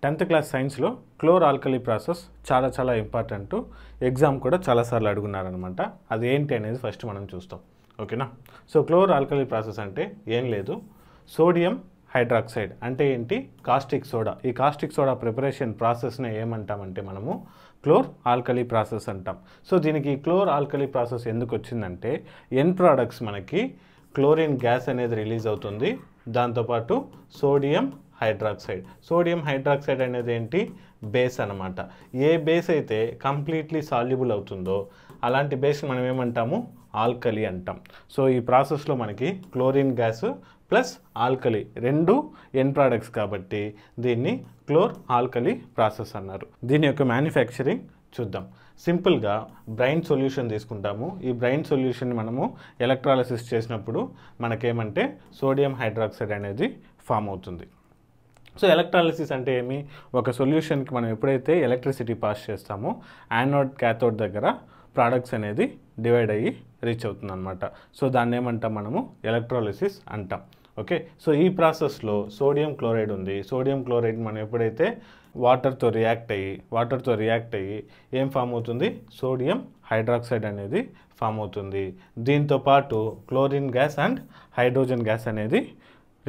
10th class సైన్స్లో క్లోర్ alkali process చాలా important. Exam కూడా చాలాసార్లు అడుగున్నారనమాట. అది ఏంటి అనేది ఫస్ట్ మనం చూస్తాం. ఓకేనా? సో క్లోర్ ఆల్కలీ ప్రాసెస్ అంటే ఏం లేదు, సోడియం హైడ్రాక్సైడ్ అంటే ఏంటి, కాస్టిక్ సోడా. ఈ కాస్టిక్ సోడా ప్రిపరేషన్ ప్రాసెస్ని ఏమంటామంటే మనము క్లోర్ ఆల్కలీ ప్రాసెస్ అంటాం. సో దీనికి క్లోర్ ఆల్కలీ ప్రాసెస్ ఎందుకు వచ్చిందంటే ఎన్ ప్రోడక్ట్స్ మనకి క్లోరిన్ గ్యాస్ అనేది రిలీజ్ అవుతుంది, దాంతోపాటు సోడియం హైడ్రాక్సైడ్ అనేది ఏంటి, బేస్ అనమాట. ఏ బేస్ అయితే కంప్లీట్లీ సాల్యుబుల్ అవుతుందో అలాంటి బేస్ మనం ఏమంటాము, ఆల్కలీ అంటాం. సో ఈ ప్రాసెస్లో మనకి క్లోరిన్ గ్యాస్ ప్లస్ ఆల్కలీ రెండు ఎన్ ప్రోడక్ట్స్ కాబట్టి దీన్ని క్లోర్ ఆల్కలీ ప్రాసెస్ అన్నారు. దీని యొక్క మ్యానుఫ్యాక్చరింగ్ చూద్దాం. సింపుల్గా బ్రైన్ సొల్యూషన్ తీసుకుంటాము. ఈ బ్రైన్ సొల్యూషన్ మనము ఎలక్ట్రాలిసిస్ చేసినప్పుడు మనకేమంటే సోడియం హైడ్రాక్సైడ్ అనేది ఫామ్ అవుతుంది. సో ఎలక్ట్రాలిసిస్ అంటే ఏమి, ఒక సొల్యూషన్కి మనం ఎప్పుడైతే ఎలక్ట్రిసిటీ పాస్ చేస్తామో యానోడ్ క్యాథోడ్ దగ్గర ప్రోడక్ట్స్ అనేది డివైడ్ అయ్యి రీచ్ అవుతుంది అనమాట. సో దాన్ని ఏమంటాం మనము, ఎలక్ట్రాలిసిస్ అంటాం. ఓకే, సో ఈ ప్రాసెస్లో సోడియం క్లోరైడ్ ఉంది. సోడియం క్లోరైడ్ మనం ఎప్పుడైతే వాటర్తో రియాక్ట్ అయ్యి ఏం ఫామ్ అవుతుంది, సోడియం హైడ్రాక్సైడ్ అనేది ఫామ్ అవుతుంది. దీంతో పాటు chlorine gas and hydrogen gas అనేది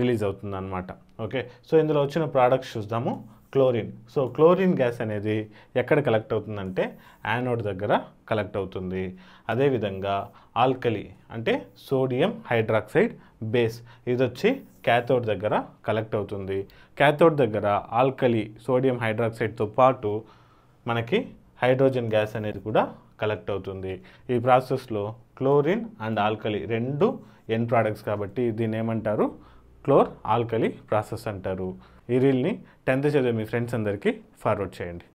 రిలీజ్ అవుతుంది అనమాట. ఓకే, సో ఇందులో వచ్చిన ప్రోడక్ట్స్ చూద్దాము. క్లోరిన్. సో క్లోరిన్ గ్యాస్ అనేది ఎక్కడ కలెక్ట్ అవుతుందంటే యానోడ్ దగ్గర కలెక్ట్ అవుతుంది. అదేవిధంగా ఆల్కలీ అంటే సోడియం హైడ్రాక్సైడ్ బేస్, ఇది వచ్చి క్యాథోడ్ దగ్గర కలెక్ట్ అవుతుంది. క్యాథోడ్ దగ్గర ఆల్కలీ సోడియం హైడ్రాక్సైడ్తో పాటు మనకి హైడ్రోజన్ గ్యాస్ అనేది కూడా కలెక్ట్ అవుతుంది. ఈ ప్రాసెస్లో క్లోరిన్ అండ్ ఆల్కలీ రెండు ఎన్ ప్రోడక్ట్స్ కాబట్టి దీన్ని ఏమంటారు, క్లోర్ ఆల్కలీ ప్రాసెస్ అంటారు. ఈ రీల్ని 10th చదివే మీ ఫ్రెండ్స్ అందరికీ ఫార్వర్డ్ చేయండి.